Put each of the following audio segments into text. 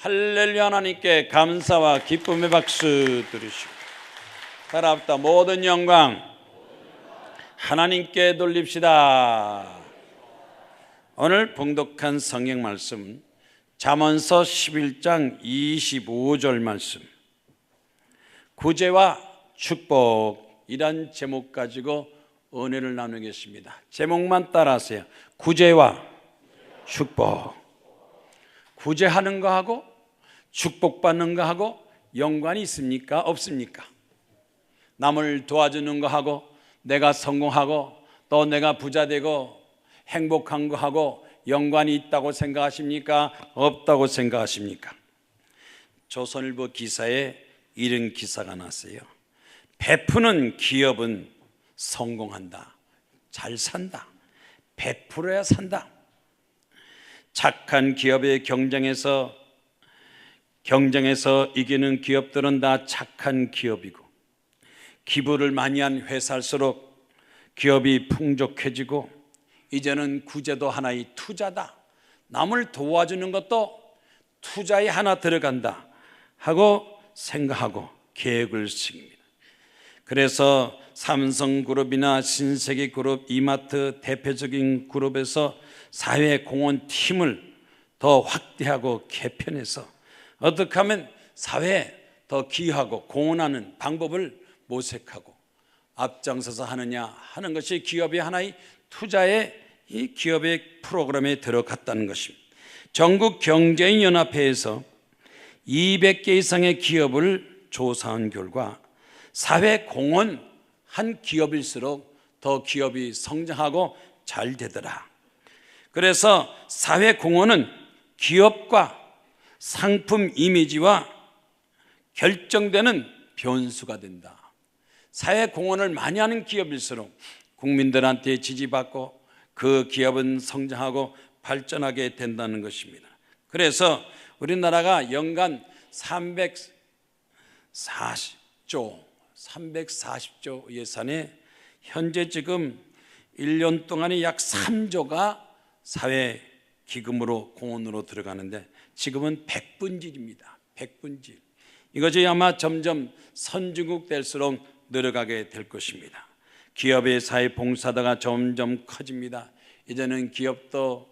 할렐루야. 하나님께 감사와 기쁨의 박수 드리시고 살아왔다 모든 영광 하나님께 돌립시다. 오늘 봉독한 성경 말씀 잠언서 11장 25절 말씀, 구제와 축복이란 제목 가지고 은혜를 나누겠습니다. 제목만 따라하세요. 구제와 축복. 구제하는 거하고 축복받는 거하고 연관이 있습니까? 없습니까? 남을 도와주는 거하고 내가 성공하고 또 내가 부자 되고 행복한 거하고 연관이 있다고 생각하십니까? 없다고 생각하십니까? 조선일보 기사에 이런 기사가 났어요. 베푸는 기업은 성공한다. 잘 산다. 베풀어야 산다. 착한 기업의 경쟁에서 이기는 기업들은 다 착한 기업이고, 기부를 많이 한 회사일수록 기업이 풍족해지고, 이제는 구제도 하나의 투자다. 남을 도와주는 것도 투자에 하나 들어간다 하고 생각하고 계획을 세웁니다. 그래서 삼성그룹이나 신세계그룹, 이마트 대표적인 그룹에서 사회공헌 팀을 더 확대하고 개편해서 어떻게 하면 사회에 더 기여하고 공헌하는 방법을 모색하고 앞장서서 하느냐 하는 것이 기업의 하나의 투자의 이 기업의 프로그램에 들어갔다는 것입니다. 전국경제인연합회에서 200개 이상의 기업을 조사한 결과 사회공헌 한 기업일수록 더 기업이 성장하고 잘 되더라. 그래서 사회공헌은 기업과 상품 이미지와 결정되는 변수가 된다. 사회공헌을 많이 하는 기업일수록 국민들한테 지지받고 그 기업은 성장하고 발전하게 된다는 것입니다. 그래서 우리나라가 연간 340조 예산에 현재 지금 1년 동안에 약 3조가 사회기금으로 공헌으로 들어가는데 지금은 100분질입니다. 100분질. 이것이 아마 점점 선진국 될수록 늘어가게 될 것입니다. 기업의 사회봉사다가 점점 커집니다. 이제는 기업도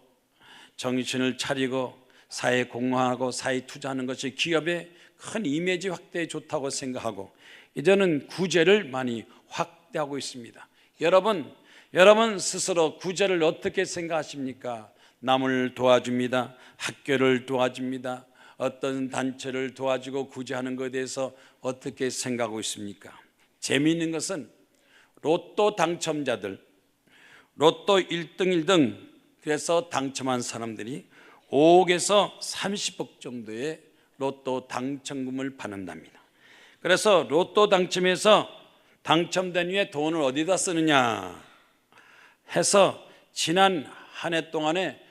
정신을 차리고 사회 공헌하고 사회 투자하는 것이 기업의 큰 이미지 확대에 좋다고 생각하고 이제는 구제를 많이 확대하고 있습니다. 여러분 스스로 구제를 어떻게 생각하십니까? 남을 도와줍니다. 학교를 도와줍니다. 어떤 단체를 도와주고 구제하는 것에 대해서 어떻게 생각하고 있습니까? 재미있는 것은 로또 당첨자들, 로또 1등 1등 그래서 당첨한 사람들이 5억에서 30억 정도의 로또 당첨금을 받는답니다. 그래서 로또 당첨해서 당첨된 후에 돈을 어디다 쓰느냐 해서 지난 한 해 동안에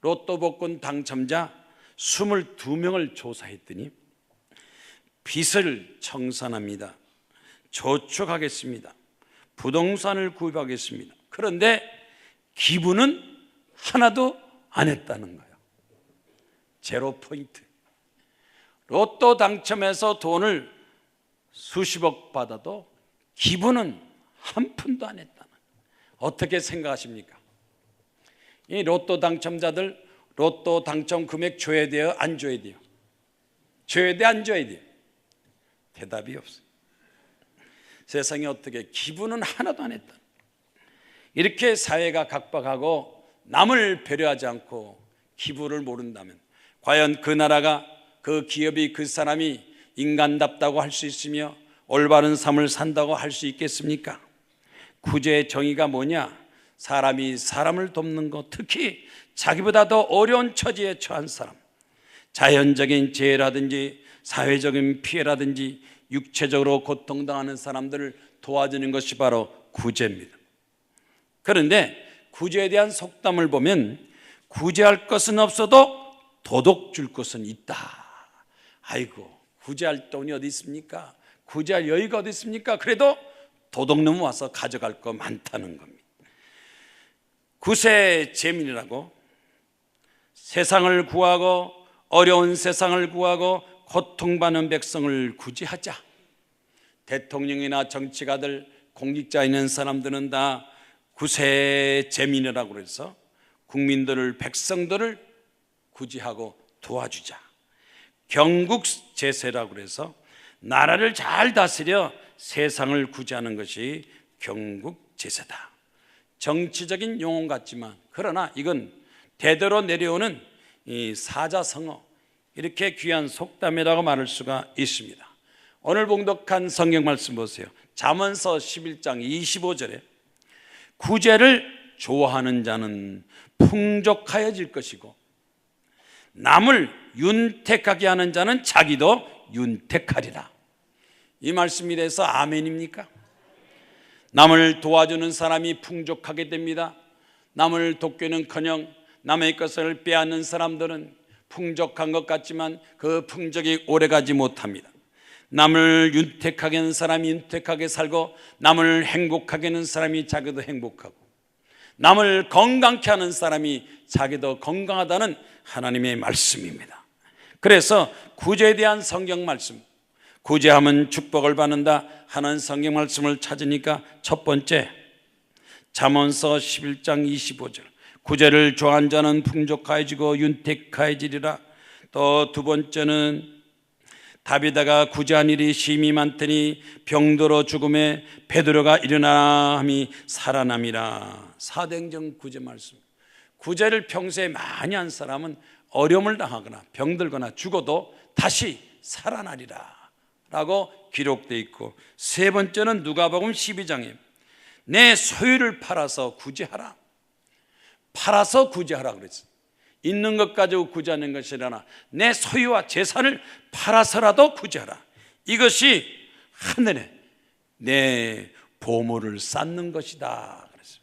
로또 복권 당첨자 22명을 조사했더니 빚을 청산합니다. 저축하겠습니다. 부동산을 구입하겠습니다. 그런데 기부는 하나도 안 했다는 거예요. 제로 포인트. 로또 당첨해서 돈을 수십억 받아도 기부는 한 푼도 안 했다는 거예요. 어떻게 생각하십니까? 이 로또 당첨자들 로또 당첨 금액 줘야 돼요? 안 줘야 돼요? 줘야 돼? 안 줘야 돼요? 대답이 없어요. 세상에 어떻게 기부는 하나도 안 했다. 이렇게 사회가 각박하고 남을 배려하지 않고 기부를 모른다면 과연 그 나라가 그 기업이 그 사람이 인간답다고 할 수 있으며 올바른 삶을 산다고 할 수 있겠습니까? 구제의 정의가 뭐냐? 사람이 사람을 돕는 것, 특히 자기보다 더 어려운 처지에 처한 사람, 자연적인 재해라든지 사회적인 피해라든지 육체적으로 고통당하는 사람들을 도와주는 것이 바로 구제입니다. 그런데 구제에 대한 속담을 보면 구제할 것은 없어도 도둑 줄 것은 있다. 아이고, 구제할 돈이 어디 있습니까? 구제할 여유가 어디 있습니까? 그래도 도둑놈 와서 가져갈 거 많다는 겁니다. 구세재민이라고 세상을 구하고 어려운 세상을 구하고 고통받는 백성을 구제하자. 대통령이나 정치가들, 공직자 있는 사람들은 다 구세제민이라고 해서 국민들을, 백성들을 구제하고 도와주자. 경국제세라고 해서 나라를 잘 다스려 세상을 구제하는 것이 경국제세다. 정치적인 용어 같지만 그러나 이건 대대로 내려오는 이 사자성어, 이렇게 귀한 속담이라고 말할 수가 있습니다. 오늘 봉독한 성경 말씀 보세요. 잠언서 11장 25절에 구제를 좋아하는 자는 풍족하여질 것이고 남을 윤택하게 하는 자는 자기도 윤택하리라. 이 말씀에 대해서 아멘입니까? 남을 도와주는 사람이 풍족하게 됩니다. 남을 돕기는커녕 남의 것을 빼앗는 사람들은 풍족한 것 같지만 그 풍족이 오래가지 못합니다. 남을 윤택하게 하는 사람이 윤택하게 살고 남을 행복하게 하는 사람이 자기도 행복하고 남을 건강케 하는 사람이 자기도 건강하다는 하나님의 말씀입니다. 그래서 구제에 대한 성경 말씀, 구제하면 축복을 받는다 하는 성경 말씀을 찾으니까 첫 번째 잠언서 11장 25절 구제를 좋아하는 자는 풍족하여지고 윤택하여지리라. 또 두 번째는 다비다가 구제한 일이 심히 많더니 병들어 죽음에 베드로가 일어나 함이 살아남이라. 사도행전 구제 말씀. 구제를 평소에 많이 한 사람은 어려움을 당하거나 병들거나 죽어도 다시 살아나리라 라고 기록되어 있고, 세 번째는 누가복음 12장에 내 소유를 팔아서 구제하라. 팔아서 구제하라 그랬어요. 있는 것 가지고 구제하는 것이 아니라 내 소유와 재산을 팔아서라도 구제하라. 이것이 하늘에 내 보물을 쌓는 것이다 그랬어요.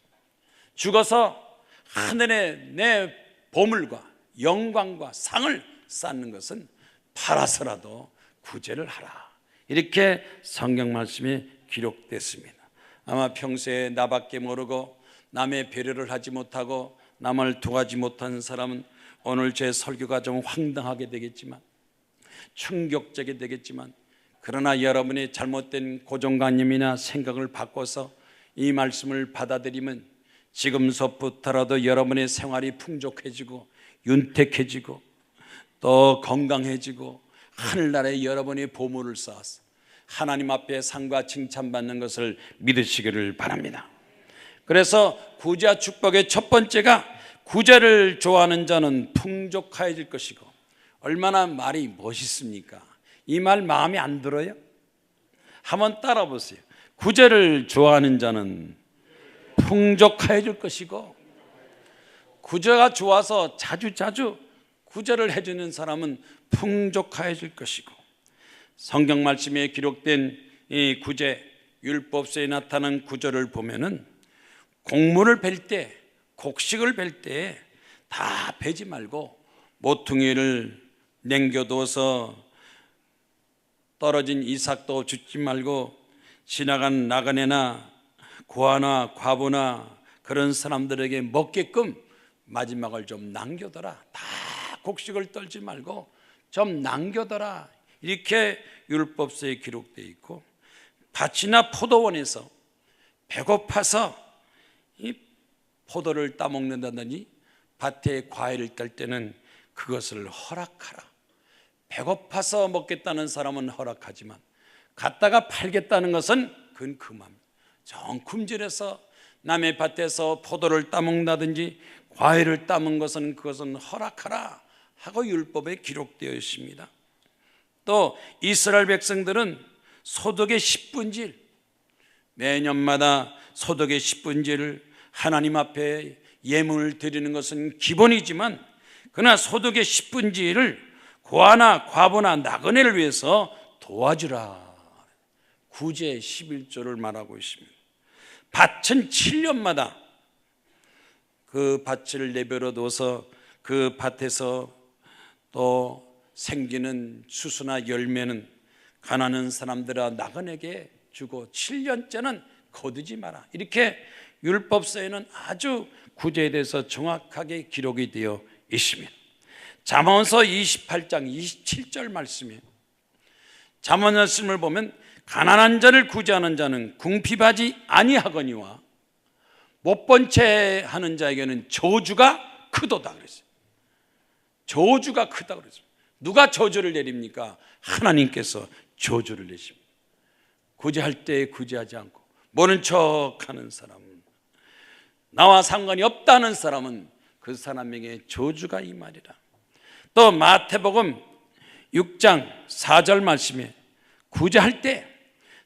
죽어서 하늘에 내 보물과 영광과 상을 쌓는 것은 팔아서라도 구제를 하라. 이렇게 성경 말씀이 기록됐습니다. 아마 평소에 나밖에 모르고 남의 배려를 하지 못하고 남을 도와주지 못하는 사람은 오늘 제 설교가 좀 황당하게 되겠지만, 충격적이 되겠지만, 그러나 여러분의 잘못된 고정관념이나 생각을 바꿔서 이 말씀을 받아들이면 지금서부터라도 여러분의 생활이 풍족해지고 윤택해지고 또 건강해지고 하늘나라에 여러분의 보물을 쌓아서 하나님 앞에 상과 칭찬받는 것을 믿으시기를 바랍니다. 그래서 구제와 축복의 첫 번째가 구제를 좋아하는 자는 풍족하여질 것이고, 얼마나 말이 멋있습니까? 이 말 마음에 안 들어요? 한번 따라 보세요. 구제를 좋아하는 자는 풍족하여질 것이고, 구제가 좋아서 자주자주 구제를 해주는 사람은 풍족하여질 것이고, 성경 말씀에 기록된 이 구제, 율법서에 나타난 구제를 보면은 곡물을 벨 때, 곡식을 벨 때 다 베지 말고 모퉁이를 남겨둬서 떨어진 이삭도 줍지 말고 지나간 나그네나 고아나 과부나 그런 사람들에게 먹게끔 마지막을 좀 남겨둬라. 다 곡식을 떨지 말고 좀 남겨둬라. 이렇게 율법서에 기록되어 있고, 밭이나 포도원에서 배고파서 이 포도를 따먹는다더니 밭에 과일을 딸 때는 그것을 허락하라. 배고파서 먹겠다는 사람은 허락하지만 갖다가 팔겠다는 것은 그건 금합니다. 정금질해서 남의 밭에서 포도를 따먹는다든지 과일을 따먹는 것은 그것은 허락하라 하고 율법에 기록되어 있습니다. 또 이스라엘 백성들은 소득의 10분질, 매년마다 소득의 10분질을 하나님 앞에 예물을 드리는 것은 기본이지만, 그러나 소득의 10분질을 고아나 과부나 나그네를 위해서 도와주라. 구제 11조를 말하고 있습니다. 밭은 7년마다 그 밭을 내버려 둬서 그 밭에서 또 생기는 수수나 열매는 가난한 사람들아 나그네에게 주고 7년째는 거두지 마라. 이렇게 율법서에는 아주 구제에 대해서 정확하게 기록이 되어 있습니다. 잠언서 28장 27절 말씀이에요. 잠언 말씀을 보면 가난한 자를 구제하는 자는 궁핍하지 아니하거니와 못 본 채 하는 자에게는 저주가 크도다 그랬어요. 저주가 크다 그랬어요. 누가 저주를 내립니까? 하나님께서 저주를 내십니다. 구제할 때 구제하지 않고 모른 척하는 사람은, 나와 상관이 없다는 사람은 그 사람에게 저주가 임하리라. 또 마태복음 6장 4절 말씀에 구제할 때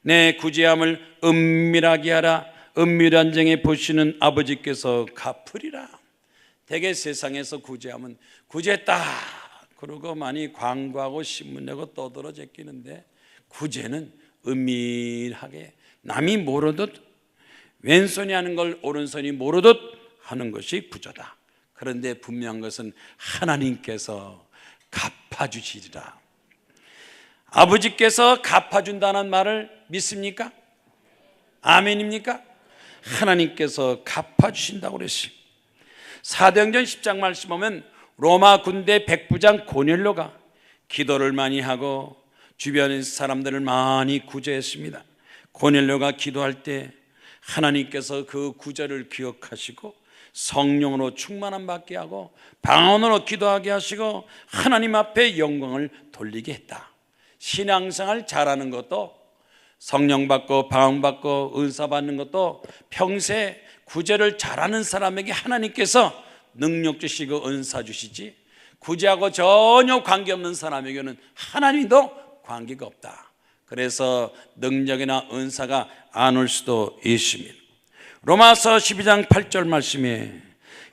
내 구제함을 은밀하게 하라. 은밀한 중에 보시는 아버지께서 갚으리라. 대개 세상에서 구제하면 구제했다 그러고 많이 광고하고 신문 내고 떠들어 제끼는데, 구제는 은밀하게 남이 모르듯, 왼손이 하는 걸 오른손이 모르듯 하는 것이 구제다. 그런데 분명한 것은 하나님께서 갚아주시리라. 아버지께서 갚아준다는 말을 믿습니까? 아멘입니까? 하나님께서 갚아주신다고 그랬어요. 사도행전 10장 말씀 보면 로마 군대 백부장 고넬료가 기도를 많이 하고 주변의 사람들을 많이 구제했습니다. 고넬료가 기도할 때 하나님께서 그 구제를 기억하시고 성령으로 충만함 받게 하고 방언으로 기도하게 하시고 하나님 앞에 영광을 돌리게 했다. 신앙생활 잘하는 것도, 성령 받고 방언 받고 은사 받는 것도 평소에 구제를 잘하는 사람에게 하나님께서 능력 주시고 은사 주시지, 구제하고 전혀 관계없는 사람에게는 하나님도 관계가 없다. 그래서 능력이나 은사가 안 올 수도 있습니다. 로마서 12장 8절 말씀에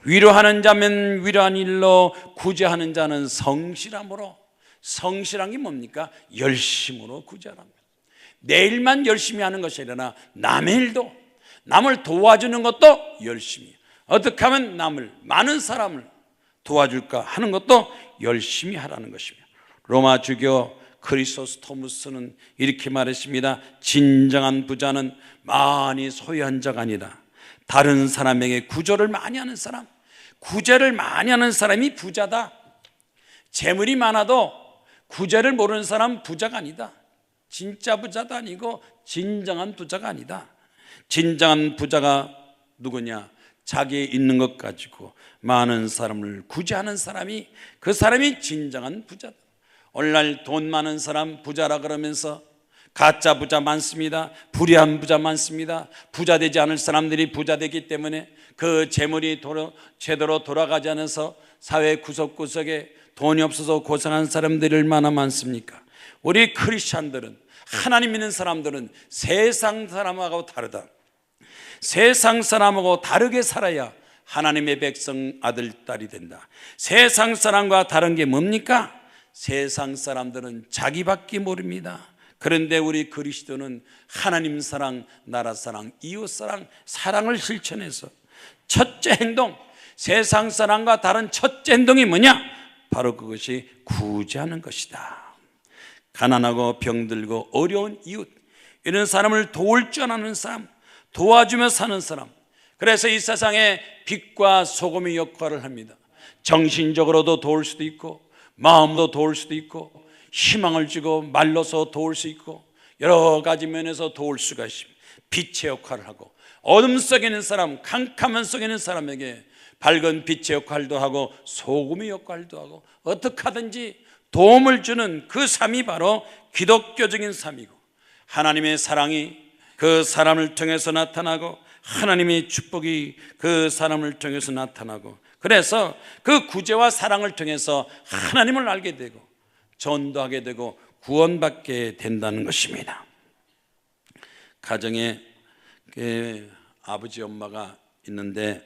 위로하는 자면 위로한 일로, 구제하는 자는 성실함으로. 성실한 게 뭡니까? 열심으로 구제합니다. 내 일만 열심히 하는 것이 아니라 남의 일도, 남을 도와주는 것도 열심히, 어떻게 하면 남을, 많은 사람을 도와줄까 하는 것도 열심히 하라는 것입니다. 로마 주교 크리소스토무스는 이렇게 말했습니다. 진정한 부자는 많이 소유한 자가 아니라 다른 사람에게 구제를 많이 하는 사람, 구제를 많이 하는 사람이 부자다. 재물이 많아도 구제를 모르는 사람은 부자가 아니다. 진짜 부자도 아니고 진정한 부자가 아니다. 진정한 부자가 누구냐? 자기의 있는 것 가지고 많은 사람을 구제하는 사람이, 그 사람이 진정한 부자다. 오늘날 돈 많은 사람 부자라 그러면서 가짜 부자 많습니다. 불의한 부자 많습니다. 부자 되지 않을 사람들이 부자 되기 때문에 그 재물이 제대로 돌아가지 않아서 사회 구석구석에 돈이 없어서 고생한 사람들이 얼마나 많습니까? 우리 크리스찬들은, 하나님 믿는 사람들은 세상 사람하고 다르다. 세상 사람하고 다르게 살아야 하나님의 백성 아들, 딸이 된다. 세상 사람과 다른 게 뭡니까? 세상 사람들은 자기밖에 모릅니다. 그런데 우리 그리스도는 하나님 사랑, 나라 사랑, 이웃 사랑, 사랑을 실천해서 첫째 행동, 세상 사람과 다른 첫째 행동이 뭐냐? 바로 그것이 구제하는 것이다. 가난하고 병들고 어려운 이웃, 이런 사람을 도울 줄 아는 사람, 도와주며 사는 사람. 그래서 이 세상에 빛과 소금의 역할을 합니다. 정신적으로도 도울 수도 있고, 마음도 도울 수도 있고, 희망을 주고 말로서 도울 수 있고, 여러 가지 면에서 도울 수가 있습니다. 빛의 역할을 하고, 어둠 속에 있는 사람, 캄캄한 속에 있는 사람에게 밝은 빛의 역할도 하고 소금의 역할도 하고, 어떻게 하든지 도움을 주는 그 삶이 바로 기독교적인 삶이고, 하나님의 사랑이 그 사람을 통해서 나타나고 하나님의 축복이 그 사람을 통해서 나타나고, 그래서 그 구제와 사랑을 통해서 하나님을 알게 되고 전도하게 되고 구원받게 된다는 것입니다. 가정에 아버지 엄마가 있는데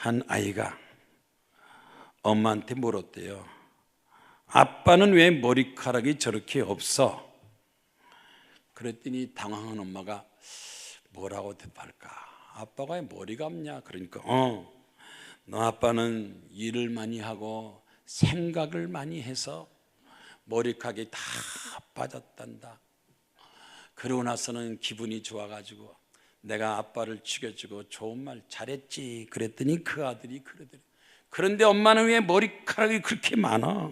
한 아이가 엄마한테 물었대요. 아빠는 왜 머리카락이 저렇게 없어? 그랬더니 당황한 엄마가 뭐라고 대답할까? 아빠가 왜 머리가 없냐? 그러니까 너 아빠는 일을 많이 하고 생각을 많이 해서 머리카락이 다 빠졌단다. 그러고 나서는 기분이 좋아가지고 내가 아빠를 죽여주고 좋은 말 잘했지 그랬더니 그 아들이 그러더래. 그런데 엄마는 왜 머리카락이 그렇게 많아?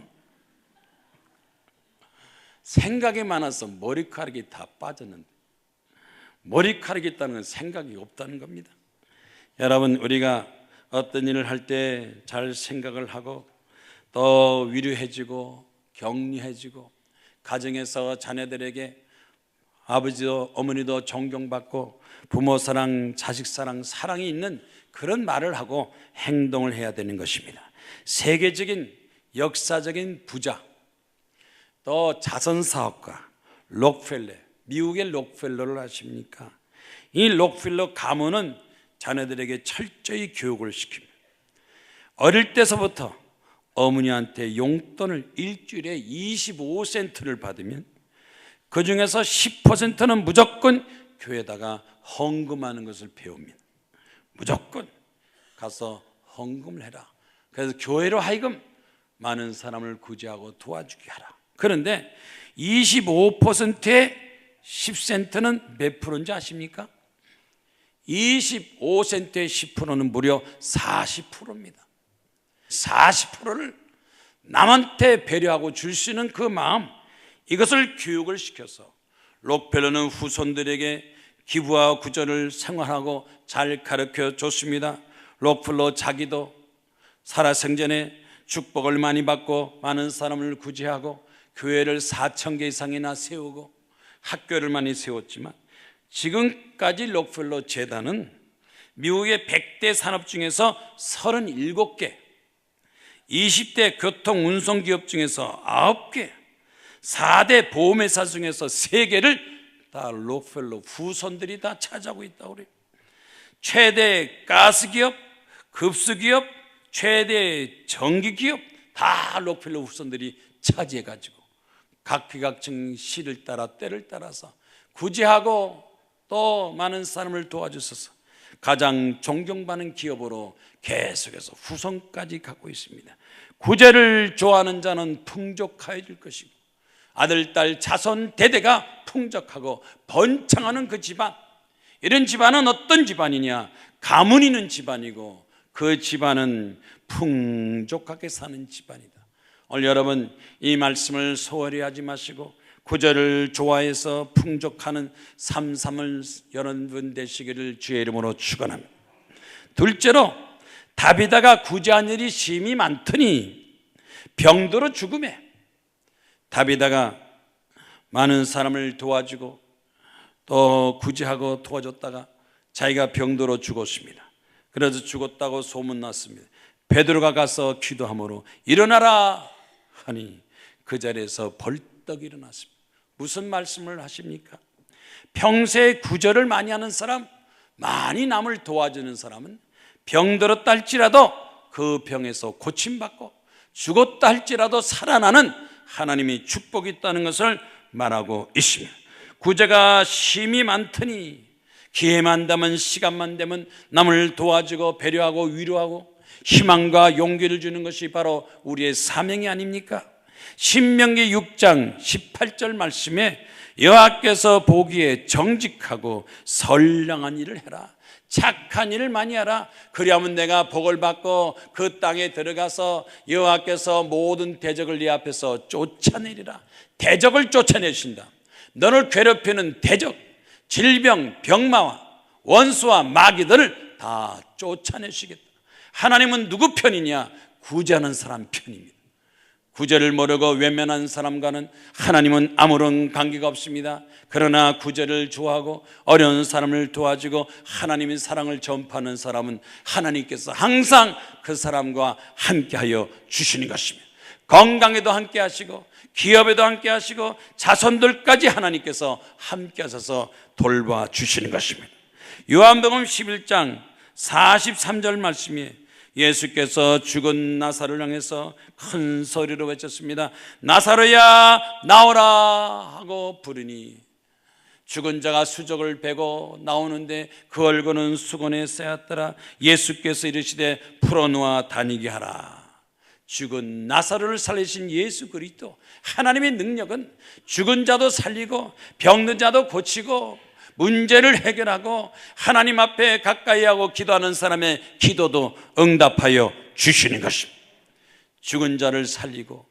생각이 많아서 머리카락이 다 빠졌는데, 머리카락이 있다는 건 생각이 없다는 겁니다. 여러분, 우리가 어떤 일을 할 때 잘 생각을 하고 또 위로해주고 격려해주고 가정에서 자녀들에게 아버지도 어머니도 존경받고 부모 사랑, 자식 사랑, 사랑이 있는 그런 말을 하고 행동을 해야 되는 것입니다. 세계적인 역사적인 부자, 또 자선사업가 록펠러, 미국의 록펠러를 아십니까? 이 록펠러 가문은 자녀들에게 철저히 교육을 시킵니다. 어릴 때서부터 어머니한테 용돈을 일주일에 25센트를 받으면 그 중에서 10%는 무조건 교회에다가 헌금하는 것을 배웁니다. 무조건 가서 헌금을 해라. 그래서 교회로 하여금 많은 사람을 구제하고 도와주게 하라. 그런데 25%의 10센트는 몇 프로인지 아십니까? 25센트의 10%는 무려 40%입니다. 40%를 남한테 배려하고 줄 수 있는 그 마음, 이것을 교육을 시켜서 록펠러는 후손들에게 기부와 구제를 생활하고 잘 가르쳐 줬습니다. 록펠러 자기도 살아생전에 축복을 많이 받고 많은 사람을 구제하고 교회를 4,000개 이상이나 세우고 학교를 많이 세웠지만, 지금까지 록펠러 재단은 미국의 100대 산업 중에서 37개, 20대 교통 운송 기업 중에서 9개, 4대 보험회사 중에서 3개를 다 록펠러 후손들이 다 차지하고 있다고 그래요. 최대 가스기업, 급수기업, 최대 전기기업 다 록펠러 후손들이 차지해가지고 각기각층 시를 따라 때를 따라서 구제하고 또 많은 사람을 도와주셔서 가장 존경받는 기업으로 계속해서 후손까지 갖고 있습니다. 구제를 좋아하는 자는 풍족해질 것이고 아들, 딸, 자손 대대가 풍족하고 번창하는 그 집안, 이런 집안은 어떤 집안이냐? 가문 있는 집안이고 그 집안은 풍족하게 사는 집안이다. 오늘 여러분, 이 말씀을 소홀히 하지 마시고 구제를 좋아해서 풍족하는 삶을 여러분 되시기를 주의 이름으로 축원합니다. 둘째로, 다비다가 구제한 일이 심히 많더니 병들어 죽음에, 다비다가 많은 사람을 도와주고 또 구제하고 도와줬다가 자기가 병들어 죽었습니다. 그래서 죽었다고 소문났습니다. 베드로가 가서 기도함으로 일어나라 하니 그 자리에서 벌떡 일어났습니다. 무슨 말씀을 하십니까? 평소에 구제를 많이 하는 사람, 많이 남을 도와주는 사람은 병들었다 할지라도 그 병에서 고침받고 죽었다 할지라도 살아나는 하나님이 축복이 있다는 것을 말하고 있습니다. 구제가 심히 많더니 기회만 되면, 시간만 되면 남을 도와주고 배려하고 위로하고 희망과 용기를 주는 것이 바로 우리의 사명이 아닙니까? 신명기 6장 18절 말씀에 여호와께서 보기에 정직하고 선량한 일을 해라, 착한 일을 많이 하라. 그리하면 내가 복을 받고 그 땅에 들어가서 여호와께서 모든 대적을 네 앞에서 쫓아내리라. 대적을 쫓아내신다. 너를 괴롭히는 대적, 질병, 병마와 원수와 마귀들을 다 쫓아내시겠다. 하나님은 누구 편이냐? 구제하는 사람 편입니다. 구제를 모르고 외면한 사람과는 하나님은 아무런 관계가 없습니다. 그러나 구제를 좋아하고 어려운 사람을 도와주고 하나님의 사랑을 전파하는 사람은 하나님께서 항상 그 사람과 함께하여 주시는 것입니다. 건강에도 함께 하시고 기업에도 함께 하시고 자손들까지 하나님께서 함께 하셔서 돌봐주시는 것입니다. 요한복음 11장 43절 말씀에 예수께서 죽은 나사로를 향해서 큰 소리로 외쳤습니다. 나사로야 나오라 하고 부르니 죽은 자가 수족을 베고 나오는데 그 얼굴은 수건에 쌓였더라. 예수께서 이르시되 풀어놓아 다니게 하라. 죽은 나사로를 살리신 예수 그리스도, 하나님의 능력은 죽은 자도 살리고 병든 자도 고치고 문제를 해결하고 하나님 앞에 가까이 하고 기도하는 사람의 기도도 응답하여 주시는 것입니다. 죽은 자를 살리고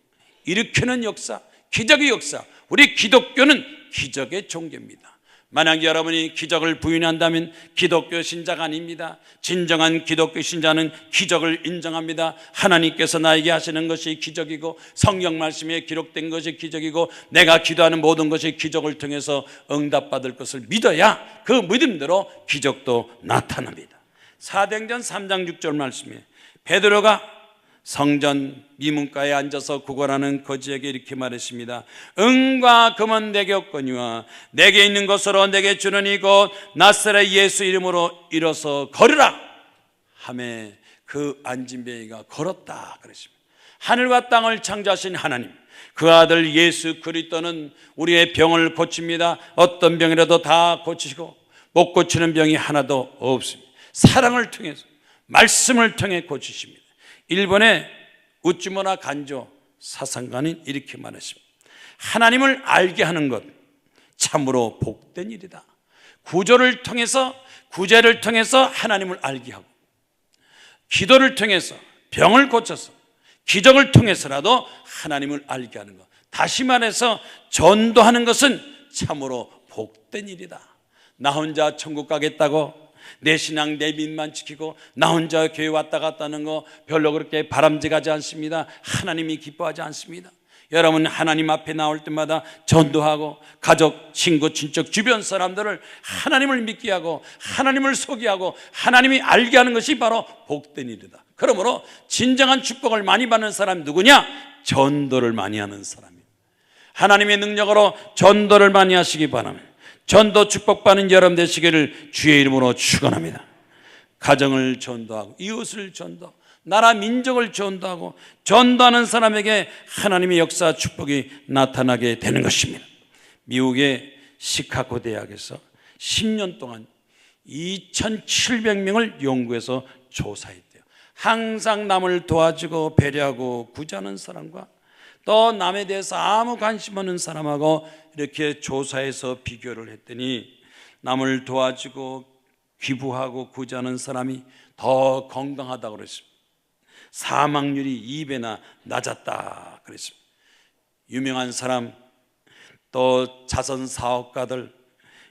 일으키는 역사, 기적의 역사. 우리 기독교는 기적의 종교입니다. 만약 여러분이 기적을 부인한다면 기독교 신자가 아닙니다. 진정한 기독교 신자는 기적을 인정합니다. 하나님께서 나에게 하시는 것이 기적이고 성경 말씀에 기록된 것이 기적이고 내가 기도하는 모든 것이 기적을 통해서 응답받을 것을 믿어야 그 믿음대로 기적도 나타납니다. 사도행전 3장 6절 말씀에 베드로가 성전 미문가에 앉아서 구걸하는 거지에게 이렇게 말했습니다. 은과 금은 내게 없거니와 내게 있는 것으로 내게 주노니 곧 나사렛 예수 이름으로 일어서 걸으라 하매 그 앉은 병이가 걸었다 그랬습니다. 하늘과 땅을 창조하신 하나님, 그 아들 예수 그리스도는 우리의 병을 고칩니다. 어떤 병이라도 다 고치시고 못 고치는 병이 하나도 없습니다. 사랑을 통해서, 말씀을 통해 고치십니다. 일본의 우찌무라 간조 사상가는 이렇게 말했습니다. 하나님을 알게 하는 것 참으로 복된 일이다. 구제를 통해서 하나님을 알게 하고 기도를 통해서 병을 고쳐서 기적을 통해서라도 하나님을 알게 하는 것, 다시 말해서 전도하는 것은 참으로 복된 일이다. 나 혼자 천국 가겠다고 내 신앙 내 믿만 지키고 나 혼자 교회 왔다 갔다 하는 거 별로 그렇게 바람직하지 않습니다. 하나님이 기뻐하지 않습니다. 여러분 하나님 앞에 나올 때마다 전도하고 가족, 친구, 친척, 주변 사람들을 하나님을 믿게 하고 하나님을 소개하고 하나님이 알게 하는 것이 바로 복된 일이다. 그러므로 진정한 축복을 많이 받는 사람이 누구냐? 전도를 많이 하는 사람입니다. 하나님의 능력으로 전도를 많이 하시기 바랍니다. 전도 축복받는 여러분 되시기를 주의 이름으로 축원합니다. 가정을 전도하고 이웃을 전도하고 나라 민족을 전도하고 전도하는 사람에게 하나님의 역사 축복이 나타나게 되는 것입니다. 미국의 시카고 대학에서 10년 동안 2,700명을 연구해서 조사했대요. 항상 남을 도와주고 배려하고 구제하는 사람과 또 남에 대해서 아무 관심 없는 사람하고 이렇게 조사해서 비교를 했더니 남을 도와주고 기부하고 구제하는 사람이 더 건강하다고 그랬습니다. 사망률이 2배나 낮았다 그랬습니다. 유명한 사람 또 자선 사업가들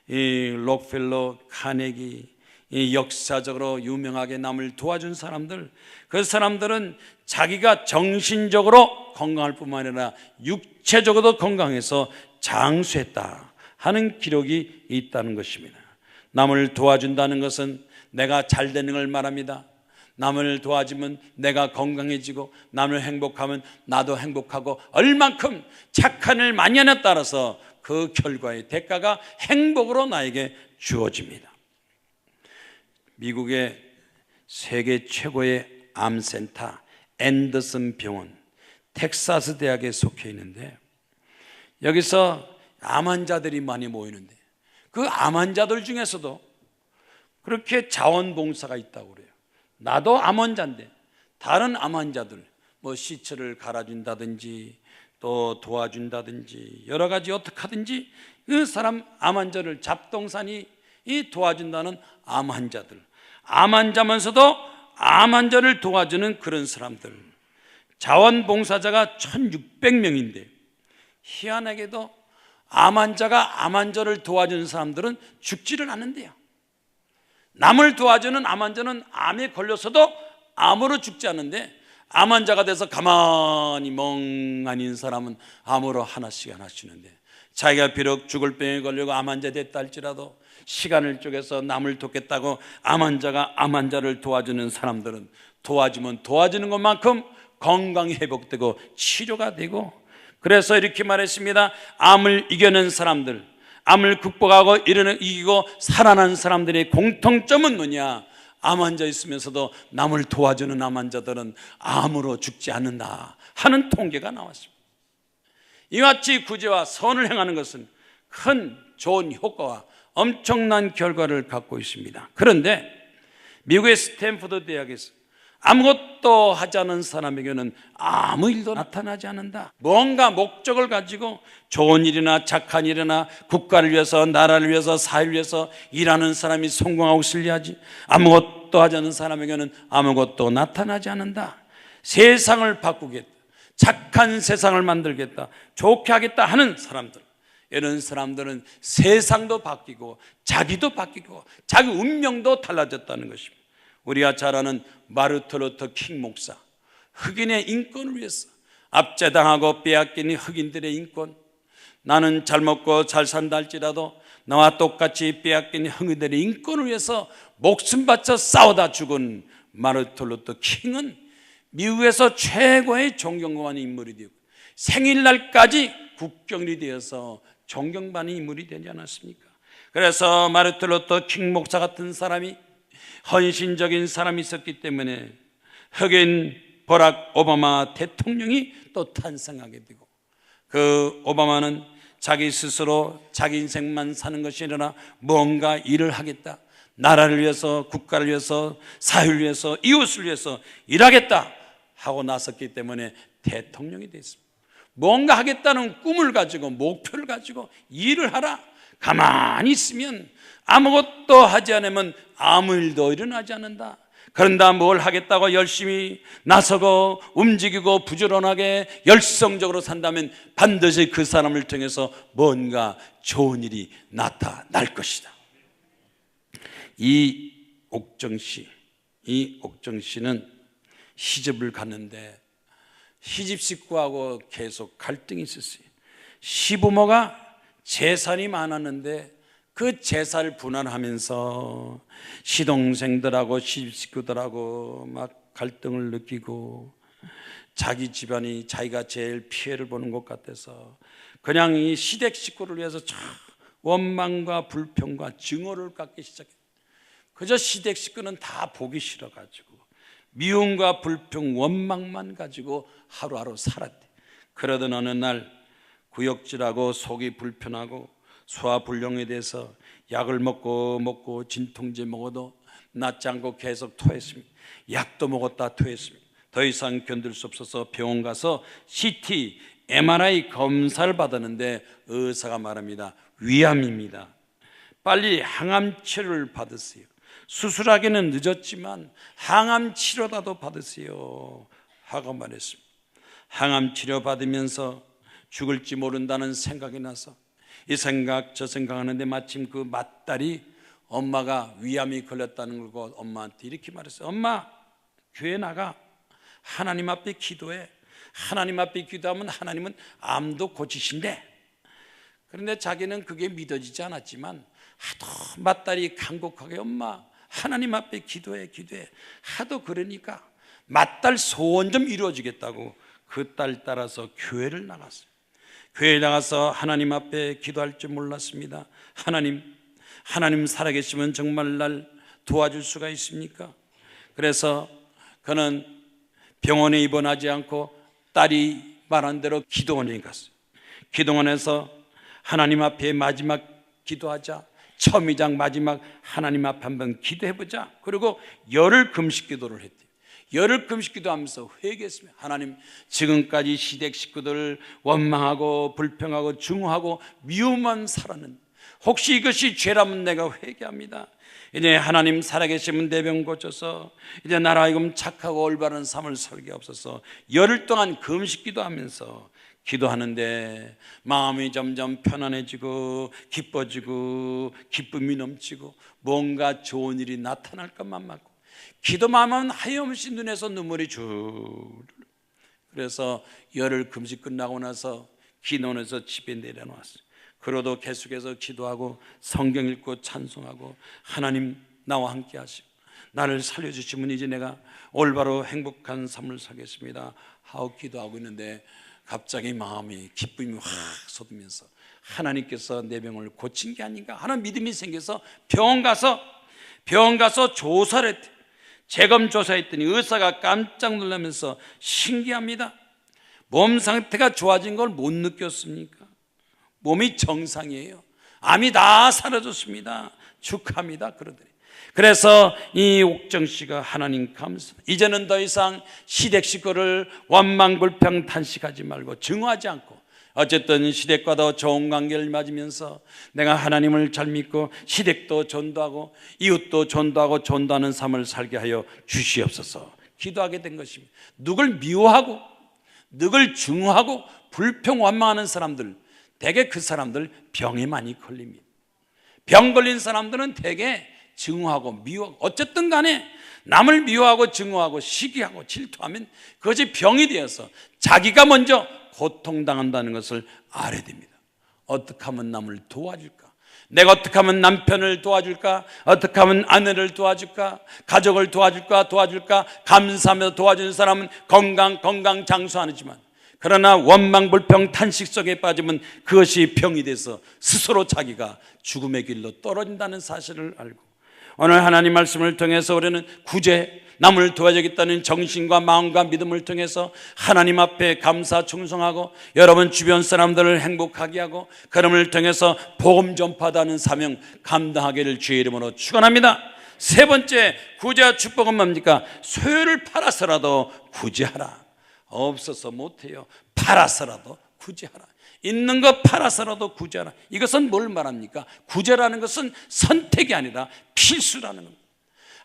이 록펠러, 카네기 이 역사적으로 유명하게 남을 도와준 사람들, 그 사람들은 자기가 정신적으로 건강할 뿐만 아니라 육체적으로도 건강해서 장수했다 하는 기록이 있다는 것입니다. 남을 도와준다는 것은 내가 잘 되는 걸 말합니다. 남을 도와주면 내가 건강해지고 남을 행복하면 나도 행복하고 얼만큼 착한 일 많이 하냐에 따라서 그 결과의 대가가 행복으로 나에게 주어집니다. 미국의 세계 최고의 암센터 앤더슨 병원 텍사스 대학에 속해 있는데 여기서 암 환자들이 많이 모이는데 그 암 환자들 중에서도 그렇게 자원봉사가 있다고 그래요. 나도 암 환자인데 다른 암 환자들 뭐 시체를 갈아준다든지 또 도와준다든지 여러 가지 어떻게 하든지 그 사람 암 환자를 잡동사니 도와준다는 암 환자들, 암 환자면서도 암 환자를 도와주는 그런 사람들, 자원봉사자가 1,600명인데 희한하게도 암 환자가 암 환자를 도와주는 사람들은 죽지를 않는데요. 남을 도와주는 암 환자는 암에 걸려서도 암으로 죽지 않는데 암 환자가 돼서 가만히 멍하니 있는 사람은 암으로 하나씩 죽는데 자기가 비록 죽을 병에 걸리고 암 환자 됐다 할지라도 시간을 쪼개서 남을 돕겠다고 암 환자가 암 환자를 도와주는 사람들은 도와주면 도와주는 것만큼 건강이 회복되고 치료가 되고, 그래서 이렇게 말했습니다. 암을 이겨낸 사람들, 암을 극복하고 이기고 살아난 사람들의 공통점은 뭐냐? 암 환자 있으면서도 남을 도와주는 암 환자들은 암으로 죽지 않는다 하는 통계가 나왔습니다. 이와 같이 구제와 선을 행하는 것은 큰 좋은 효과와 엄청난 결과를 갖고 있습니다. 그런데 미국의 스탠포드 대학에서 아무것도 하지 않은 사람에게는 아무 일도 나타나지 않는다. 뭔가 목적을 가지고 좋은 일이나 착한 일이나 국가를 위해서, 나라를 위해서, 사회를 위해서 일하는 사람이 성공하고 승리하지, 아무것도 하지 않은 사람에게는 아무것도 나타나지 않는다. 세상을 바꾸겠다, 착한 세상을 만들겠다, 좋게 하겠다 하는 사람들, 이런 사람들은 세상도 바뀌고 자기도 바뀌고 자기 운명도 달라졌다는 것입니다. 우리가 잘 아는 마르틴 루터 킹 목사, 흑인의 인권을 위해서 압제당하고 빼앗긴 흑인들의 인권, 나는 잘 먹고 잘 산다 할지라도 나와 똑같이 빼앗긴 흑인들의 인권을 위해서 목숨 바쳐 싸우다 죽은 마르틴 루터 킹은 미국에서 최고의 존경받는 인물이 되고 생일날까지 국경이 되어서 존경받는 인물이 되지 않았습니까? 그래서 마르틴 루터 킹 목사 같은 사람이, 헌신적인 사람이 있었기 때문에 흑인 버락 오바마 대통령이 또 탄생하게 되고, 그 오바마는 자기 스스로 자기 인생만 사는 것이 아니라 뭔가 일을 하겠다, 나라를 위해서, 국가를 위해서, 사회를 위해서, 이웃을 위해서 일하겠다 하고 나섰기 때문에 대통령이 됐습니다. 뭔가 하겠다는 꿈을 가지고, 목표를 가지고 일을 하라. 가만히 있으면, 아무것도 하지 않으면 아무 일도 일어나지 않는다. 그런다 뭘 하겠다고 열심히 나서고 움직이고 부지런하게 열성적으로 산다면 반드시 그 사람을 통해서 뭔가 좋은 일이 나타날 것이다. 이 옥정 씨는 시집을 갔는데 시집 식구하고 계속 갈등이 있었어요. 시부모가 재산이 많았는데 그 재산을 분할하면서 시동생들하고 시집 식구들하고 막 갈등을 느끼고, 자기 집안이 자기가 제일 피해를 보는 것 같아서 그냥 이 시댁 식구를 위해서 원망과 불평과 증오를 갖기 시작했어요. 그저 시댁 식구는 다 보기 싫어가지고 미움과 불평, 원망만 가지고 하루하루 살았대. 그러던 어느 날 구역질하고 속이 불편하고 소화불량에 대해서 약을 먹고 진통제 먹어도 낫지 않고 계속 토했습니다. 약도 먹었다 토했습니다. 더 이상 견딜 수 없어서 병원 가서 CT, MRI 검사를 받았는데 의사가 말합니다. 위암입니다. 빨리 항암 치료를 받으세요. 수술하기는 늦었지만 항암 치료라도 받으세요 하고 말했습니다. 항암 치료 받으면서 죽을지 모른다는 생각이 나서 이 생각 저 생각하는데 마침 그 맏딸이 엄마가 위암이 걸렸다는 걸 엄마한테 이렇게 말했어요. 엄마, 교회 나가. 하나님 앞에 기도해. 하나님 앞에 기도하면 하나님은 암도 고치신대. 그런데 자기는 그게 믿어지지 않았지만 하도 맏딸이 간곡하게 엄마 하나님 앞에 기도해 하도 그러니까 맏딸 소원 좀 이루어지겠다고 그 딸 따라서 교회를 나갔어요. 교회에 나가서 하나님 앞에 기도할 줄 몰랐습니다. 하나님 살아계시면 정말 날 도와줄 수가 있습니까? 그래서 그는 병원에 입원하지 않고 딸이 말한 대로 기도원에 갔어요. 기도원에서 하나님 앞에 마지막 기도하자. 처음이장 마지막 하나님 앞에 한번 기도해보자. 그리고 열흘 금식 기도를 했대요. 열흘 금식 기도하면서 회개했습니다. 하나님, 지금까지 시댁 식구들을 원망하고 불평하고 증오하고 미움만 살았는데 혹시 이것이 죄라면 내가 회개합니다. 이제 하나님 살아계시면 내 병 고쳐서 이제 나라 하여금 착하고 올바른 삶을 살게 없어서 열흘 동안 금식 기도하면서 기도하는데 마음이 점점 편안해지고 기뻐지고 기쁨이 넘치고 뭔가 좋은 일이 나타날 것만 같고 기도만 하면 하염없이 눈에서 눈물이 줄. 그래서 열흘 금식 끝나고 나서 기도원에서 집에 내려놓았어요. 그러도 계속해서 기도하고 성경 읽고 찬송하고 하나님 나와 함께 하시고 나를 살려주시면 이제 내가 올바로 행복한 삶을 살겠습니다 하고 기도하고 있는데 갑자기 마음이 기쁨이 확 솟으면서 하나님께서 내 병을 고친 게 아닌가 하는 믿음이 생겨서 병원 가서 조사를 했대요. 재검 조사했더니 의사가 깜짝 놀라면서 신기합니다. 몸 상태가 좋아진 걸 못 느꼈습니까? 몸이 정상이에요. 암이 다 사라졌습니다. 축하합니다. 그러더니 그래서 이 옥정 씨가 하나님 감사, 이제는 더 이상 시댁 식구를 원망불평 탄식하지 말고 증오하지 않고, 어쨌든 시댁과도 좋은 관계를 맺으면서 내가 하나님을 잘 믿고 시댁도 전도하고 이웃도 전도하고 전도하는 삶을 살게 하여 주시옵소서 기도하게 된 것입니다. 누굴 미워하고 누굴 증오하고 불평 원망하는 사람들, 대개 그 사람들 병에 많이 걸립니다. 병 걸린 사람들은 대개 증오하고 미워하고, 어쨌든 간에 남을 미워하고 증오하고 시기하고 질투하면 그것이 병이 되어서 자기가 먼저 고통당한다는 것을 알아야 됩니다. 어떻게 하면 남을 도와줄까? 내가 어떻게 하면 남편을 도와줄까? 어떻게 하면 아내를 도와줄까? 가족을 도와줄까? 감사하며 도와주는 사람은 건강 장수하지만, 그러나 원망 불평 탄식 속에 빠지면 그것이 병이 돼서 스스로 자기가 죽음의 길로 떨어진다는 사실을 알고, 오늘 하나님 말씀을 통해서 우리는 구제, 남을 도와주겠다는 정신과 마음과 믿음을 통해서 하나님 앞에 감사 충성하고 여러분 주변 사람들을 행복하게 하고 그럼을 통해서 복음 전파하는 사명 감당하기를 주의 이름으로 축원합니다. 세 번째 구제와 축복은 뭡니까? 소유를 팔아서라도 구제하라. 없어서 못해요. 팔아서라도 구제하라. 있는 것 팔아서라도 구제하라. 이것은 뭘 말합니까? 구제라는 것은 선택이 아니라 필수라는 겁니다.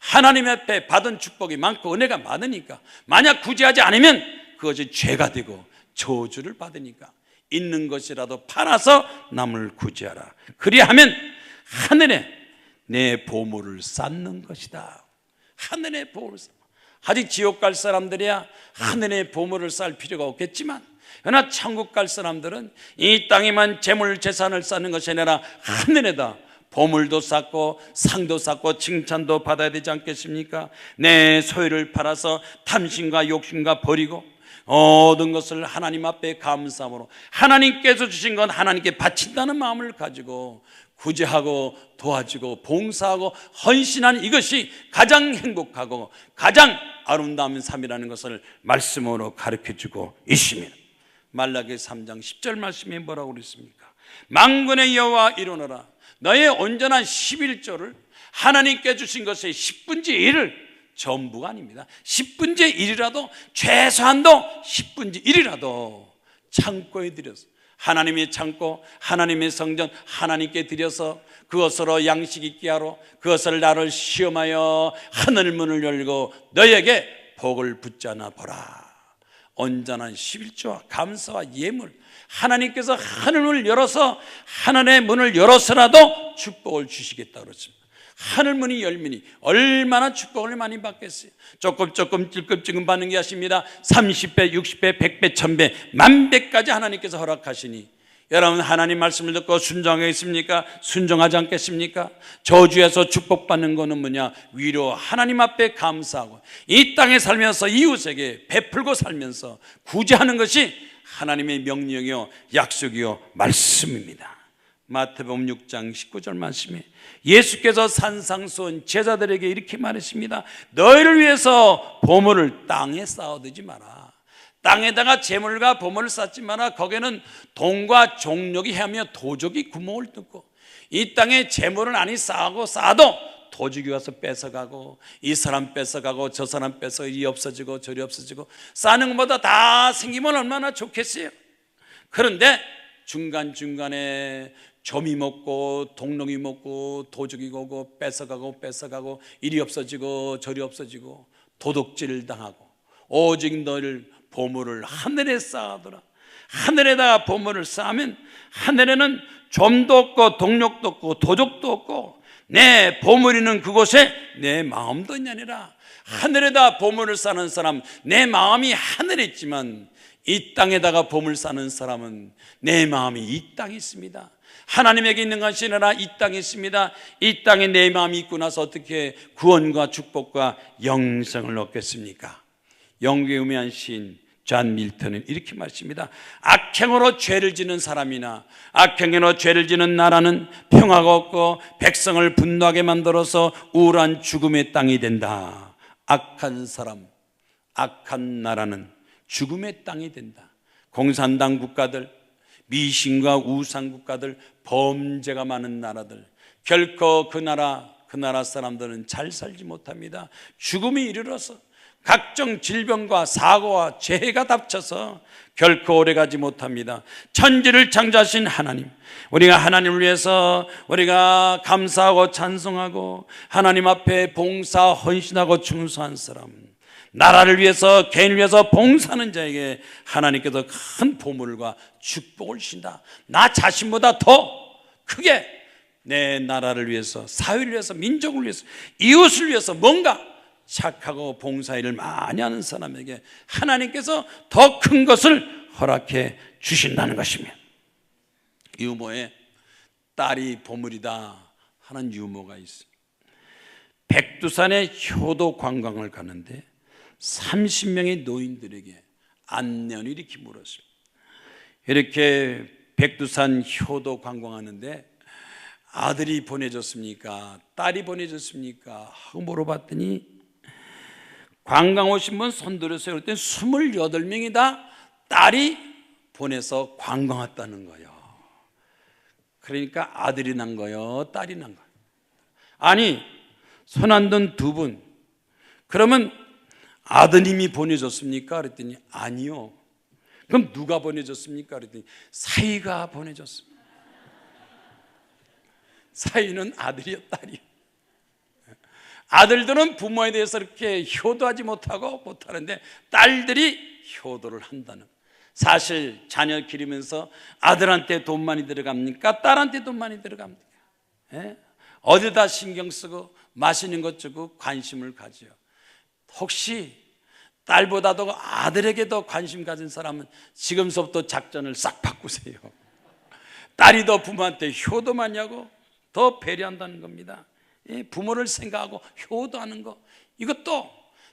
하나님 앞에 받은 축복이 많고 은혜가 많으니까, 만약 구제하지 않으면 그것이 죄가 되고 저주를 받으니까 있는 것이라도 팔아서 남을 구제하라. 그리하면 하늘에 내 보물을 쌓는 것이다. 하늘의 보물을 쌓아. 아직 지옥 갈 사람들이야 하늘의 보물을 쌓을 필요가 없겠지만, 그러나 천국 갈 사람들은 이 땅에만 재물 재산을 쌓는 것이 아니라 하늘에다 보물도 쌓고 상도 쌓고 칭찬도 받아야 되지 않겠습니까? 내 소유를 팔아서 탐심과 욕심과 버리고 모든 것을 하나님 앞에 감사함으로 하나님께서 주신 건 하나님께 바친다는 마음을 가지고 구제하고 도와주고 봉사하고 헌신하는 이것이 가장 행복하고 가장 아름다운 삶이라는 것을 말씀으로 가르쳐주고 있습니다. 말라기 3장 10절 말씀에 뭐라고 그랬습니까? 만군의 여호와 이르노라, 너의 온전한 11조를 하나님께 주신 것의 10분의 1을, 전부가 아닙니다, 10분의 1이라도, 최소한도 10분의 1이라도 창고에 들여서, 하나님의 창고, 하나님의 성전 하나님께 드려서 그것으로 양식 있게 하러 그것을 나를 시험하여 하늘 문을 열고 너에게 복을 붙잖아 보라. 온전한 11조와 감사와 예물, 하나님께서 하늘문을 열어서 하늘의 문을 열어서라도 축복을 주시겠다 그렇습니다. 하늘문이 열리니 얼마나 축복을 많이 받겠어요. 조금 찔끔찔끔 받는 게 아십니다. 30배, 60배, 100배, 1000배, 10,000배까지 하나님께서 허락하시니 여러분 하나님 말씀을 듣고 순종하겠습니까? 순종하지 않겠습니까? 저주에서 축복받는 것은 뭐냐? 위로 하나님 앞에 감사하고 이 땅에 살면서 이웃에게 베풀고 살면서 구제하는 것이 하나님의 명령이요 약속이요 말씀입니다. 마태복음 6장 19절 말씀에 예수께서 산상수훈 제자들에게 이렇게 말했습니다. 너희를 위해서 보물을 땅에 쌓아두지 마라. 땅에다가 재물과 보물을 쌓지 마라. 거기에는 돈과 종력이 헤매며 도적이 구멍을 뚫고, 이 땅에 재물을 많이 쌓아도 도적이 와서 뺏어가고, 이 사람 뺏어가고 저 사람 뺏어 이 없어지고 저리 없어지고, 쌓는 것보다 다 생기면 얼마나 좋겠어요. 그런데 중간중간에 점이 먹고 동롱이 먹고 도적이 오고 뺏어가고 이리 없어지고 저리 없어지고 도둑질 당하고, 오직 너를 보물을 하늘에 쌓아두라. 하늘에다가 보물을 쌓으면 하늘에는 점도 없고 동력도 없고 도적도 없고 내 보물이 있는 그곳에 내 마음도 있느니라. 하늘에다 보물을 쌓는 사람, 내 마음이 하늘에 있지만 이 땅에다가 보물 쌓는 사람은 내 마음이 이 땅에 있습니다. 하나님에게 있는 것이 아니라 이 땅에 있습니다. 이 땅에 내 마음이 있고 나서 어떻게 구원과 축복과 영생을 얻겠습니까? 영국의 유명한 시인 존 밀턴은 이렇게 말씀합니다. 악행으로 죄를 지는 사람이나 악행으로 죄를 지는 나라는 평화가 없고 백성을 분노하게 만들어서 우울한 죽음의 땅이 된다. 악한 사람, 악한 나라는 죽음의 땅이 된다. 공산당 국가들, 미신과 우상 국가들, 범죄가 많은 나라들, 결코 그 나라 그 나라 사람들은 잘 살지 못합니다. 죽음이 이르러서 각종 질병과 사고와 재해가 닥쳐서 결코 오래가지 못합니다. 천지를 창조하신 하나님, 우리가 하나님을 위해서 우리가 감사하고 찬송하고 하나님 앞에 봉사 헌신하고 충성한 사람, 나라를 위해서 개인을 위해서 봉사하는 자에게 하나님께서 큰 보물과 축복을 주신다. 나 자신보다 더 크게 내 나라를 위해서, 사회를 위해서, 민족을 위해서, 이웃을 위해서 뭔가 착하고 봉사일을 많이 하는 사람에게 하나님께서 더 큰 것을 허락해 주신다는 것입니다. 유모에 딸이 보물이다 하는 유모가 있어요. 백두산에 효도 관광을 가는데 30명의 노인들에게 안내원이 이렇게 물었습니다. 이렇게 백두산 효도 관광하는데 아들이 보내줬습니까? 딸이 보내줬습니까? 하고 물어봤더니 관광 오신 분 손들으세요. 그랬더니 28명이 다 딸이 보내서 관광 왔다는 거예요. 그러니까 아들이 난 거예요? 딸이 난 거예요? 아니, 손 안 든 두 분, 그러면 아드님이 보내줬습니까? 그랬더니 아니요. 그럼 누가 보내줬습니까? 그랬더니 사위가 보내줬습니다. 사위는 아들이요, 딸이요? 아들들은 부모에 대해서 이렇게 효도하지 못하는데 딸들이 효도를 한다는. 사실 자녀 기르면서 아들한테 돈 많이 들어갑니까? 딸한테 돈 많이 들어갑니까? 예? 어디다 신경 쓰고 맛있는 것 주고 관심을 가져요. 혹시 딸보다도 아들에게 더 관심 가진 사람은 지금서부터 작전을 싹 바꾸세요. 딸이 더 부모한테 효도 많이 하고 더 배려한다는 겁니다. 부모를 생각하고 효도하는 거, 이것도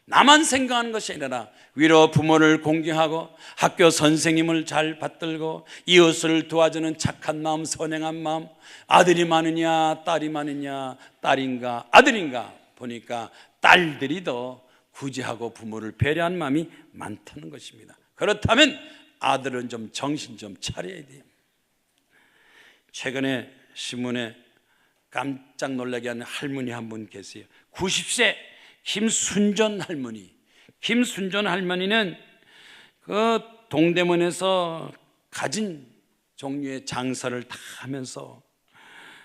나만 생각하는 것이 아니라 위로 부모를 공경하고 학교 선생님을 잘 받들고 이웃을 도와주는 착한 마음, 선행한 마음. 아들이 많으냐 딸이 많으냐, 딸인가 아들인가 보니까 딸들이 더 구제하고 부모를 배려한 마음이 많다는 것입니다. 그렇다면 아들은 좀 정신 좀 차려야 돼요. 최근에 신문에 깜짝 놀라게 하는 할머니 한 분 계세요. 90세 김순전 할머니. 김순전 할머니는 그 동대문에서 가진 종류의 장사를 다 하면서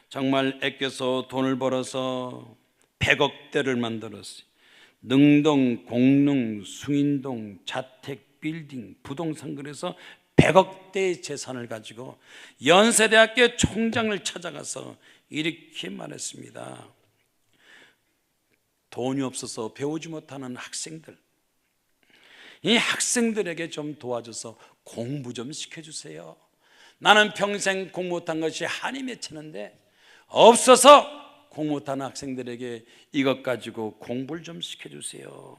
정말 아껴서 돈을 벌어서 100억대를 만들었어요. 능동, 공릉, 숭인동, 자택, 빌딩, 부동산, 그래서 100억대의 재산을 가지고 연세대학교 총장을 찾아가서 이렇게 말했습니다. 돈이 없어서 배우지 못하는 학생들, 이 학생들에게 좀 도와줘서 공부 좀 시켜주세요. 나는 평생 공부 못한 것이 한이 맺히는데 없어서 공부 못하는 학생들에게 이것 가지고 공부를 좀 시켜주세요.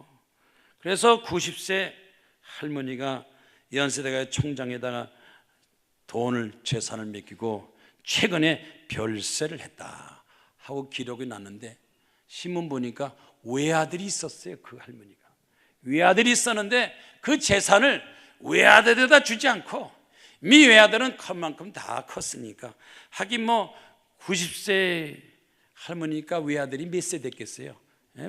그래서 90세 할머니가 연세대가 총장에다가 돈을, 재산을 맡기고 최근에 별세를 했다 하고 기록이 났는데, 신문 보니까 외아들이 있었어요. 그 할머니가 외아들이 있었는데 그 재산을 외아들에다 주지 않고 미 외아들은 큰 만큼 다 컸으니까, 하긴 뭐 90세 할머니니까 외아들이 몇 세 됐겠어요?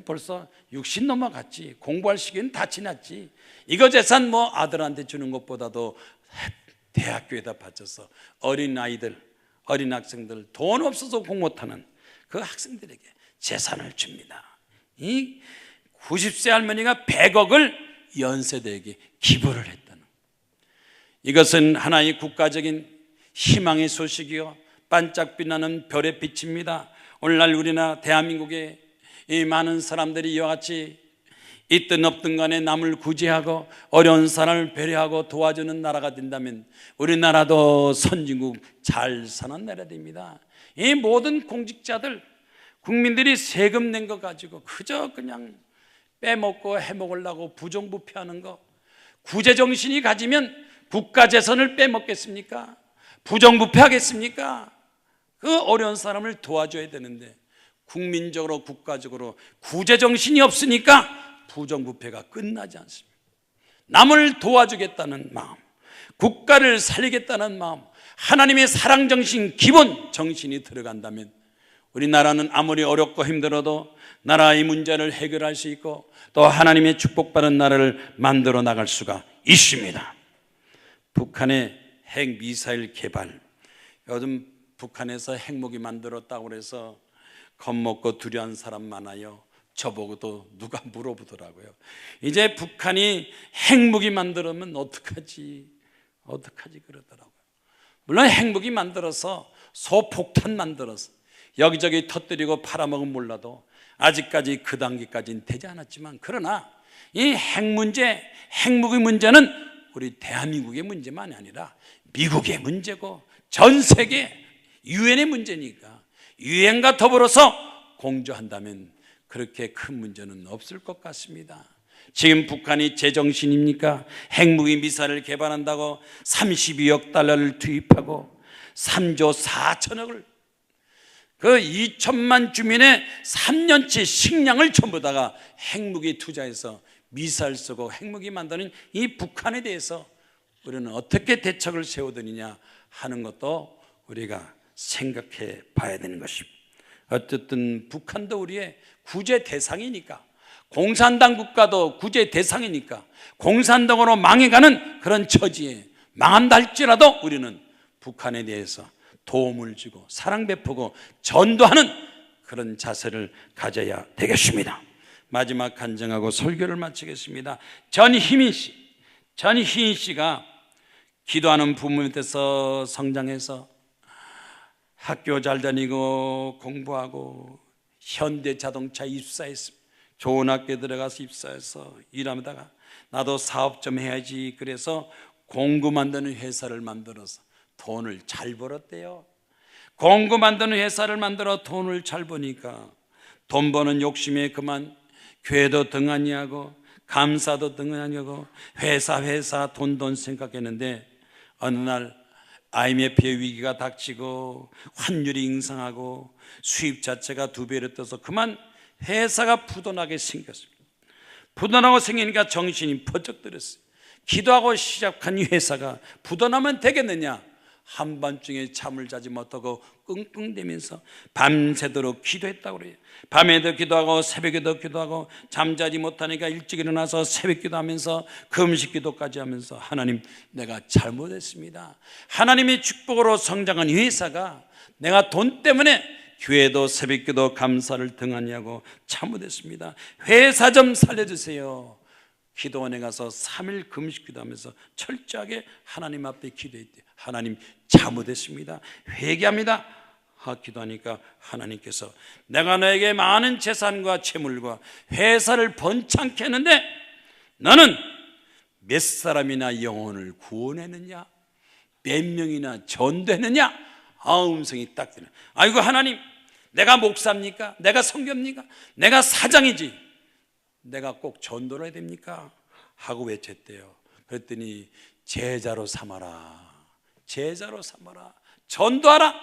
벌써 60 넘어갔지. 공부할 시기는 다 지났지. 이거 재산 뭐 아들한테 주는 것보다도 대학교에다 바쳐서 어린 아이들, 어린 학생들, 돈 없어서 공부 못하는 그 학생들에게 재산을 줍니다. 이 90세 할머니가 100억을 연세대에게 기부를 했다는, 이것은 하나의 국가적인 희망의 소식이요 반짝 빛나는 별의 빛입니다. 오늘날 우리나라 대한민국에 이 많은 사람들이 이와 같이 있든 없든 간에 남을 구제하고 어려운 사람을 배려하고 도와주는 나라가 된다면 우리나라도 선진국 잘 사는 나라 됩니다. 이 모든 공직자들, 국민들이 세금 낸 거 가지고 그저 그냥 빼먹고 해먹으려고 부정부패하는 거, 구제정신이 가지면 국가재산을 빼먹겠습니까? 부정부패하겠습니까? 그 어려운 사람을 도와줘야 되는데 국민적으로 국가적으로 구제정신이 없으니까 부정부패가 끝나지 않습니다. 남을 도와주겠다는 마음, 국가를 살리겠다는 마음, 하나님의 사랑정신, 기본 정신이 들어간다면 우리나라는 아무리 어렵고 힘들어도 나라의 문제를 해결할 수 있고 또 하나님의 축복받은 나라를 만들어 나갈 수가 있습니다. 북한의 핵미사일 개발, 요즘 북한에서 핵무기 만들었다고 해서 겁먹고 두려운 사람 많아요. 저보고도 누가 물어보더라고요. 이제 북한이 핵무기 만들면 어떡하지 그러더라고요. 물론 핵무기 만들어서 소폭탄 만들어서 여기저기 터뜨리고 팔아먹으면 몰라도 아직까지 그 단계까지는 되지 않았지만, 그러나 이 핵무기 문제는 우리 대한민국의 문제만이 아니라 미국의 문제고 전 세계 유엔의 문제니까 유엔과 더불어서 공조한다면 그렇게 큰 문제는 없을 것 같습니다. 지금 북한이 제정신입니까? 핵무기 미사일을 개발한다고 32억 달러를 투입하고 3조 4천억을, 그 2천만 주민의 3년치 식량을 전부 다가 핵무기 투자해서 미사일 쓰고 핵무기 만드는 이 북한에 대해서 우리는 어떻게 대책을 세우느냐 하는 것도 우리가 생각해 봐야 되는 것입니다. 어쨌든 북한도 우리의 구제 대상이니까, 공산당 국가도 구제 대상이니까 공산당으로 망해가는 그런 처지에 망한다 할지라도 우리는 북한에 대해서 도움을 주고 사랑 베푸고 전도하는 그런 자세를 가져야 되겠습니다. 마지막 간증하고 설교를 마치겠습니다. 전희민 씨가 기도하는 부모 밑에서 성장해서 학교 잘 다니고 공부하고 현대자동차 입사했습니다. 좋은 학교에 들어가서 입사해서 일하다가 나도 사업 좀 해야지 그래서 공구 만드는 회사를 만들어서 돈을 잘 벌었대요. 공구 만드는 회사를 만들어 돈을 잘 버니까 돈 버는 욕심에 그만 교회도 등한히 하고 감사도 등한히 하고 회사 돈 생각했는데 어느 날 IMF의 위기가 닥치고 환율이 인상하고 수입 자체가 2배로 떠서 그만 회사가 부도나게 생겼습니다. 부도나고 생기니까 정신이 번쩍 들었어요. 기도하고 시작한 이 회사가 부도나면 되겠느냐? 한밤중에 잠을 자지 못하고 끙끙대면서 밤새도록 기도했다고 그래요. 밤에도 기도하고 새벽에도 기도하고 잠자지 못하니까 일찍 일어나서 새벽 기도하면서 금식 기도까지 하면서 하나님, 내가 잘못했습니다. 하나님의 축복으로 성장한 이 회사가 내가 돈 때문에 교회도 새벽 기도 감사를 등한히 하고 잘못했습니다. 회사 좀 살려주세요. 기도원에 가서 3일 금식 기도하면서 철저하게 하나님 앞에 기도했대요. 하나님, 잘못했습니다. 회개합니다. 기도하니까 하나님께서 내가 너에게 많은 재산과 채물과 회사를 번창케 했는데 너는 몇 사람이나 영혼을 구원했느냐? 몇 명이나 전도했느냐? 음성이 딱 드네. 아이고 하나님, 내가 목사입니까? 내가 선교입니까? 내가 사장이지 내가 꼭 전도를 해야 됩니까? 하고 외쳤대요. 그랬더니 제자로 삼아라. 제자로 삼아라. 전도하라.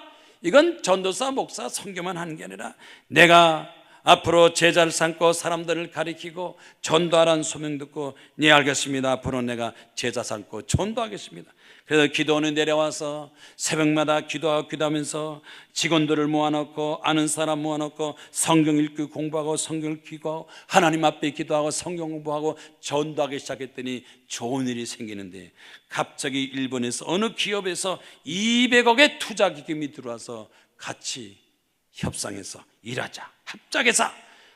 이건 전도사, 목사, 선교만 하는 게 아니라 내가 앞으로 제자를 삼고 사람들을 가리키고 전도하라는 소명 듣고 네 알겠습니다. 앞으로 내가 제자 삼고 전도하겠습니다. 그래서 기도원에 내려와서 새벽마다 기도하면서 직원들을 모아놓고 아는 사람 모아놓고 성경 읽고 공부하고 성경을 기고하고 하나님 앞에 기도하고 성경 공부하고 전도하기 시작했더니 좋은 일이 생기는데 갑자기 일본에서 어느 기업에서 200억의 투자 기금이 들어와서 같이 협상해서 일하자,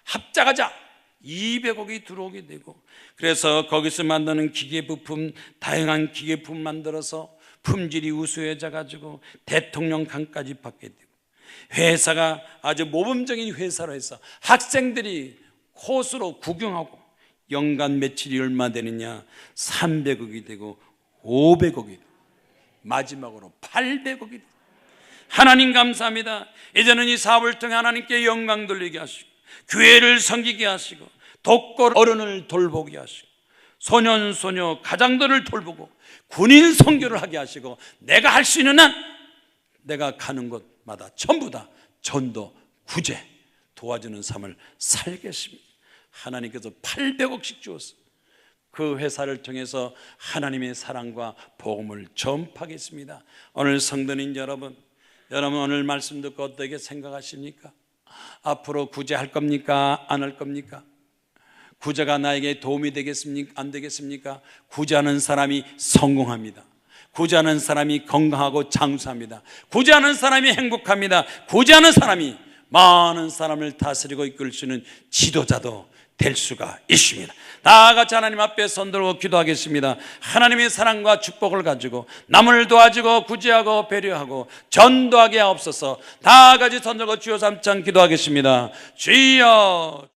합작하자 200억이 들어오게 되고, 그래서 거기서 만드는 기계 부품, 다양한 기계 부품 만들어서 품질이 우수해져 가지고 대통령상까지 받게 되고, 회사가 아주 모범적인 회사로 해서 학생들이 코스로 구경하고 연간 매출이 얼마 되느냐 300억이 되고 500억이 되고 마지막으로 800억이 되고, 하나님 감사합니다. 이제는 이 사업을 통해 하나님께 영광 돌리게 하시고 교회를 섬기게 하시고 독거 어른을 돌보게 하시고 소년소녀 가장들을 돌보고 군인 선교를 하게 하시고 내가 할 수 있는 한 내가 가는 곳마다 전부 다 전도 구제 도와주는 삶을 살겠습니다. 하나님께서 800억씩 주었어요. 그 회사를 통해서 하나님의 사랑과 복음을 전파하겠습니다. 오늘 성도님 여러분 오늘 말씀 듣고 어떻게 생각하십니까? 앞으로 구제할 겁니까? 안 할 겁니까? 구제가 나에게 도움이 되겠습니까? 안 되겠습니까? 구제하는 사람이 성공합니다. 구제하는 사람이 건강하고 장수합니다. 구제하는 사람이 행복합니다. 구제하는 사람이 많은 사람을 다스리고 이끌 수 있는 지도자도 될 수가 있습니다. 다 같이 하나님 앞에 손들고 기도하겠습니다. 하나님의 사랑과 축복을 가지고 남을 도와주고 구제하고 배려하고 전도하게 하옵소서. 다 같이 손들고 주여 삼창 기도하겠습니다. 주여.